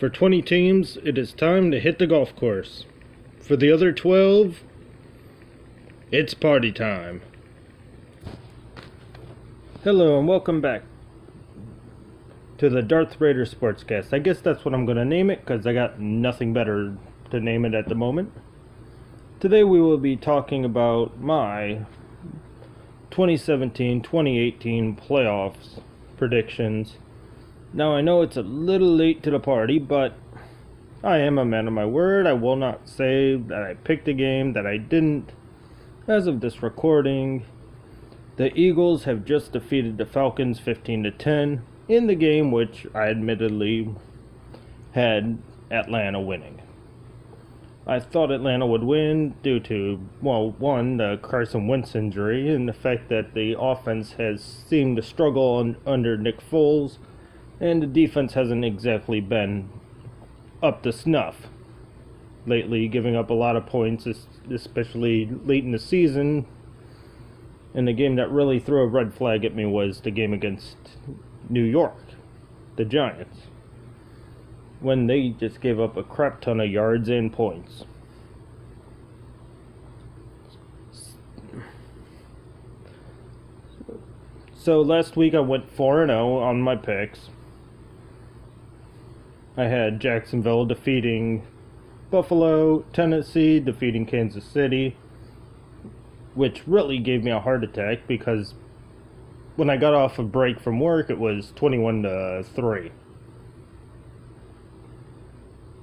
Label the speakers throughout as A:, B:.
A: For 20 teams, it is time to hit the golf course. For the other 12, it's party time. Hello and welcome back to the Darth Raider Sportscast. I guess that's what I'm going to name it because I got nothing better to name it at the moment. Today we will be talking about my 2017-2018 playoffs predictions. Now I know it's a little late to the party, but I am a man of my word. I will not say that I picked a game that I didn't. As of this recording, the Eagles have just defeated the Falcons 15-10 in the game which I admittedly had Atlanta winning. I thought Atlanta would win due to, well, one, the Carson Wentz injury and the fact that the offense has seemed to struggle under Nick Foles, and the defense hasn't exactly been up to snuff lately, giving up a lot of points, especially late in the season. And the game that really threw a red flag at me was the game against New York, the Giants, when they just gave up a crap ton of yards and points. So last week I went 4-0 on my picks. I had Jacksonville defeating Buffalo, Tennessee defeating Kansas City, which really gave me a heart attack because when I got off a break from work it was 21-3.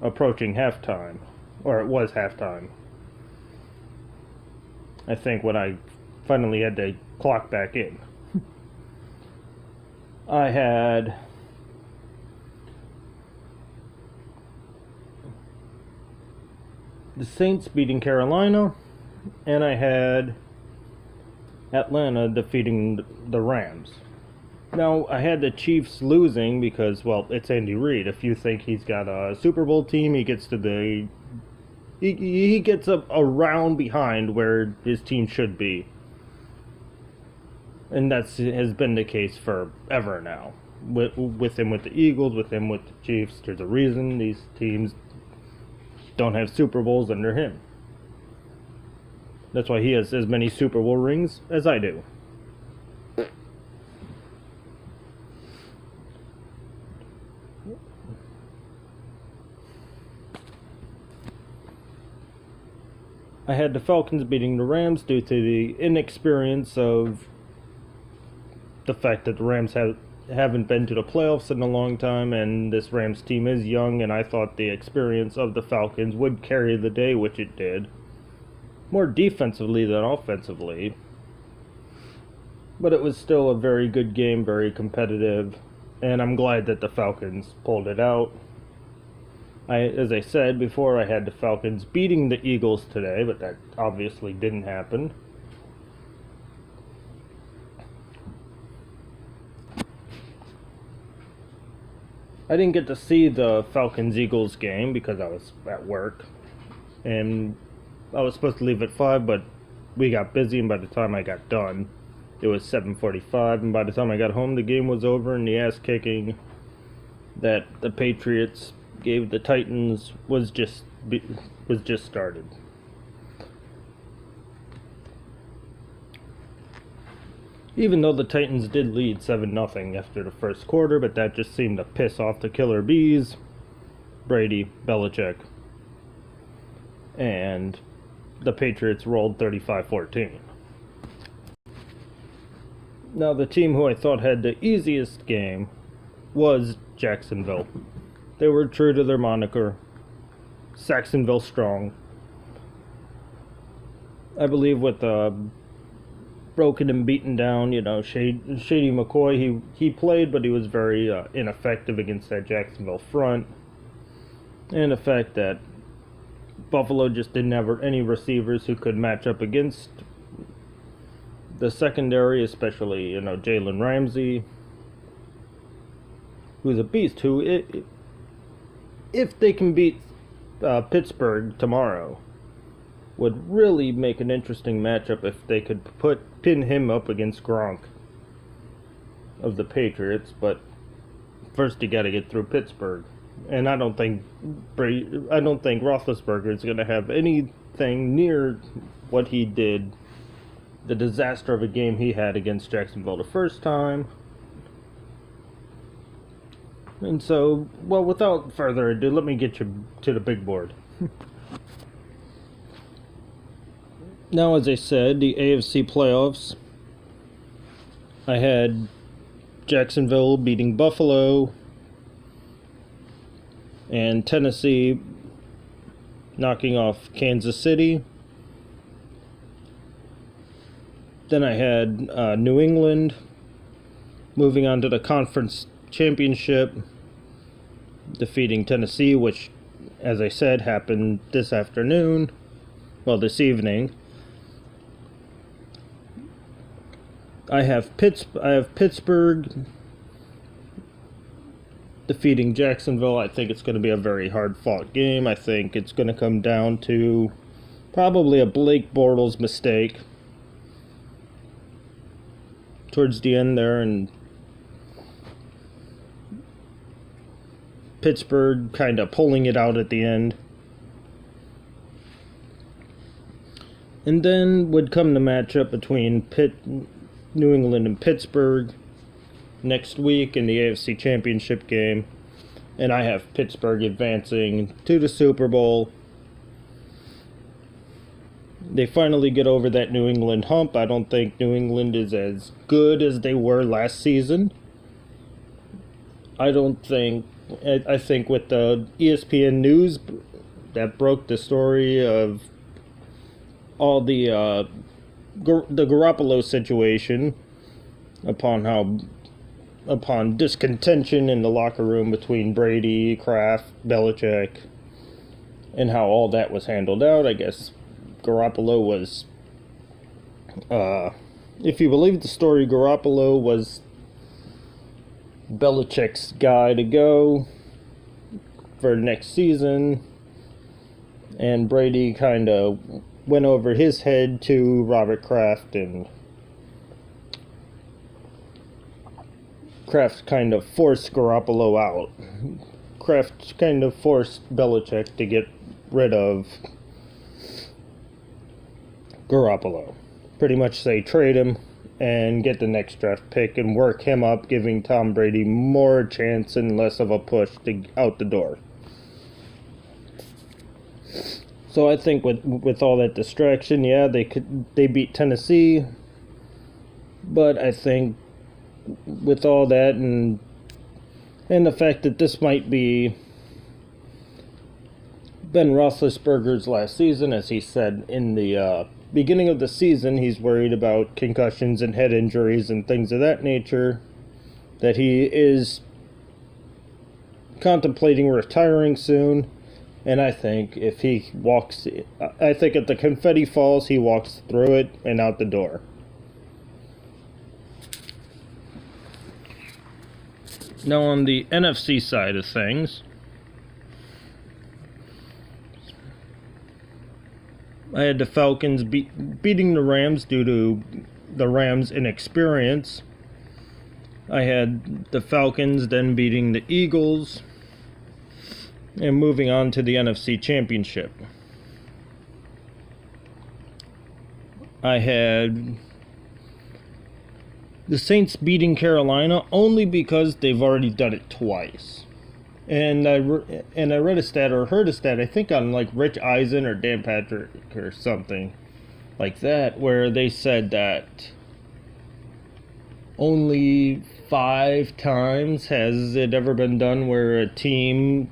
A: Approaching halftime, or it was halftime. I think when I finally had to clock back in. I had the Saints beating Carolina, and I had Atlanta defeating the Rams. Now, I had the Chiefs losing because, well, it's Andy Reid. If you think he's got a Super Bowl team, he gets to the... He gets a round behind where his team should be. And that has been the case forever now. With him with the Eagles, with him with the Chiefs, there's a reason these teams don't have Super Bowls under him. That's why he has as many Super Bowl rings as I do. I had the Falcons beating the Rams due to the inexperience of the fact that the Rams haven't been to the playoffs in a long time, and this Rams team is young, and I thought the experience of the Falcons would carry the day, which it did. More defensively than offensively. But it was still a very good game, very competitive, and I'm glad that the Falcons pulled it out. As I said before, I had the Falcons beating the Eagles today, but that obviously didn't happen. I didn't get to see the Falcons-Eagles game because I was at work, and I was supposed to leave at 5, but we got busy, and by the time I got done, it was 7:45, and by the time I got home, the game was over, and the ass-kicking that the Patriots gave the Titans was just started. Even though the Titans did lead 7-0 after the first quarter, but that just seemed to piss off the killer bees, Brady, Belichick, and the Patriots rolled 35-14. Now the team who I thought had the easiest game was Jacksonville. They were true to their moniker, Saxonville strong. I believe with broken and beaten down, Shady McCoy, he played, but he was very ineffective against that Jacksonville front. And the fact that Buffalo just didn't have any receivers who could match up against the secondary, especially, Jalen Ramsey, who's a beast, if they can beat Pittsburgh tomorrow, would really make an interesting matchup if they could pin him up against Gronk of the Patriots, but first you got to get through Pittsburgh. and I don't think Roethlisberger is going to have anything near what he did, the disaster of a game he had against Jacksonville the first time. And so, well, without further ado, let me get you to the big board. Now, as I said, the AFC playoffs, I had Jacksonville beating Buffalo and Tennessee knocking off Kansas City. Then I had New England moving on to the conference championship, defeating Tennessee, which, as I said, happened this afternoon. Well, this evening. I have Pittsburgh defeating Jacksonville. I think it's going to be a very hard-fought game. I think it's going to come down to probably a Blake Bortles mistake towards the end there, and Pittsburgh kind of pulling it out at the end. And then would come the matchup between New England and Pittsburgh next week in the AFC Championship game. And I have Pittsburgh advancing to the Super Bowl. They finally get over that New England hump. I don't think New England is as good as they were last season. I think with the ESPN news that broke the story of all the Garoppolo situation, upon discontention in the locker room between Brady, Kraft, Belichick, and how all that was handled out. I guess Garoppolo was, if you believe the story, Garoppolo was Belichick's guy to go for next season, and Brady kind of went over his head to Robert Kraft, and Kraft kind of forced Garoppolo out. Kraft kind of forced Belichick to get rid of Garoppolo. Pretty much say trade him and get the next draft pick and work him up, giving Tom Brady more chance and less of a push to out the door. So I think with all that distraction, yeah, they beat Tennessee, but I think with all that and the fact that this might be Ben Roethlisberger's last season, as he said in the beginning of the season, he's worried about concussions and head injuries and things of that nature, that he is contemplating retiring soon. And I think if the confetti falls, he walks through it and out the door. Now on the NFC side of things, I had the Falcons beating the Rams due to the Rams' inexperience. I had the Falcons then beating the Eagles and moving on to the NFC Championship. I had the Saints beating Carolina only because they've already done it twice. And I read a stat or heard a stat, I think on like Rich Eisen or Dan Patrick or something like that, where they said that only 5 times has it ever been done where a team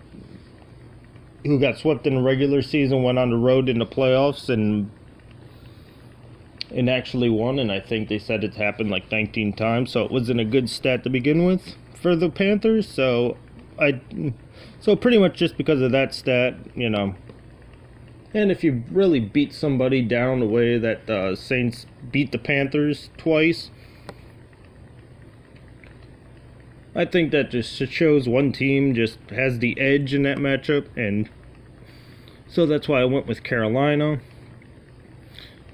A: who got swept in the regular season went on the road in the playoffs and actually won. And I think they said it happened like 19 times, so it wasn't a good stat to begin with for the Panthers. So pretty much just because of that stat, you know. And if you really beat somebody down the way that the Saints beat the Panthers twice, I think that just shows one team just has the edge in that matchup, and so that's why I went with Carolina.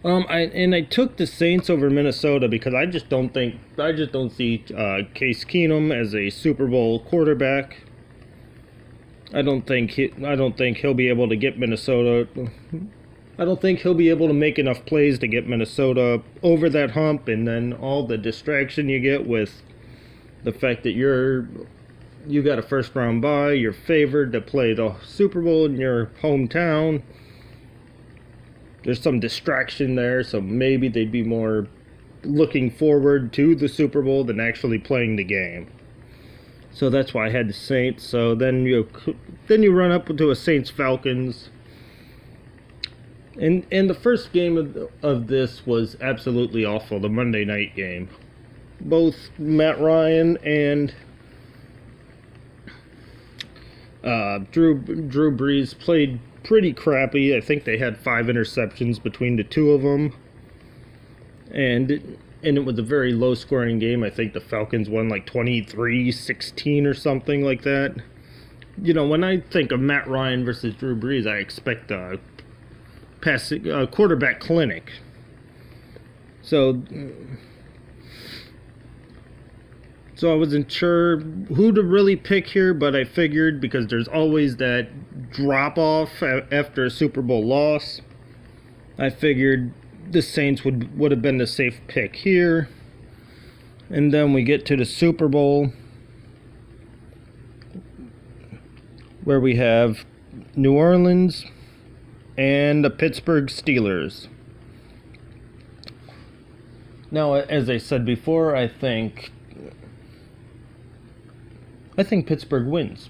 A: I took the Saints over Minnesota because I just don't see Case Keenum as a Super Bowl quarterback. I don't think he'll be able to get Minnesota. I don't think he'll be able to make enough plays to get Minnesota over that hump, and then all the distraction you get with the fact that you got a first round bye, you're favored to play the Super Bowl in your hometown. There's some distraction there, so maybe they'd be more looking forward to the Super Bowl than actually playing the game. So that's why I had the Saints. So then you run up to a Saints-Falcons. And the first game of this was absolutely awful, the Monday night game. Both Matt Ryan and Drew Brees played pretty crappy. I think they had 5 interceptions between the two of them. And it was a very low-scoring game. I think the Falcons won like 23-16 or something like that. You know, when I think of Matt Ryan versus Drew Brees, I expect a quarterback clinic. So I wasn't sure who to really pick here, but I figured because there's always that drop-off after a Super Bowl loss, I figured the Saints would have been the safe pick here. And then we get to the Super Bowl, where we have New Orleans and the Pittsburgh Steelers. Now, as I said before, I think Pittsburgh wins.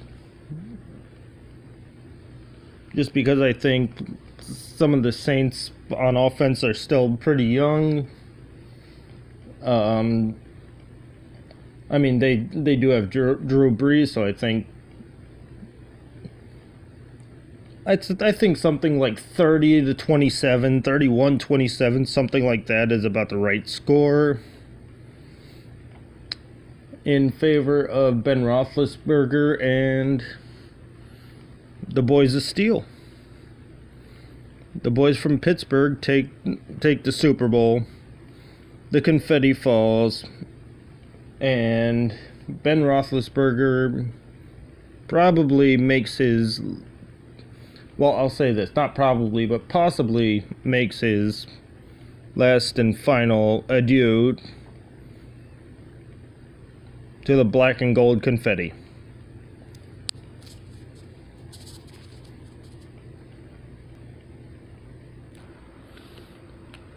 A: Just because I think some of the Saints on offense are still pretty young. I mean, they do have Drew Brees, so I think something like 30-27, 31-27, something like that is about the right score in favor of Ben Roethlisberger and the boys of Steel. The boys from Pittsburgh take the Super Bowl. The confetti falls, and Ben Roethlisberger probably makes his, well, I'll say this, not probably, but possibly makes his last and final adieu to the black and gold confetti.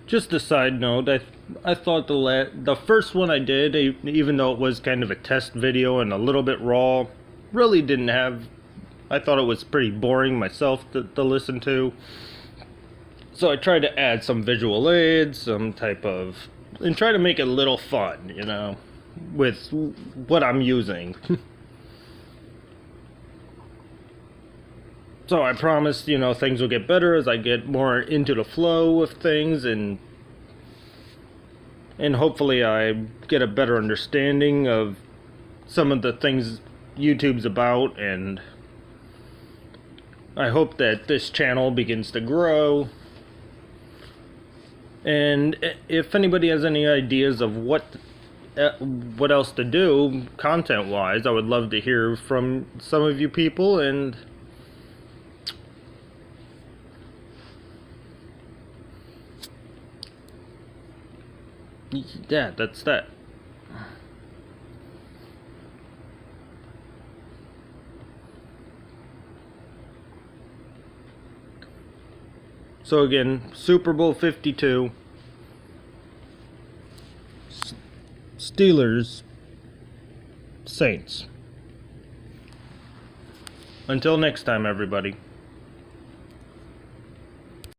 A: Just a side note, I thought the first one I did, even though it was kind of a test video and a little bit raw, really didn't have, I thought it was pretty boring myself to listen to. So I tried to add some visual aids, some type of, and try to make it a little fun, you know, with what I'm using. So I promise, you know, things will get better as I get more into the flow of things, and hopefully I get a better understanding of some of the things YouTube's about, and I hope that this channel begins to grow. And if anybody has any ideas of what else to do content-wise, I would love to hear from some of you people. And yeah, that's that. So again, Super Bowl 52, Steelers, Saints. Until next time, everybody.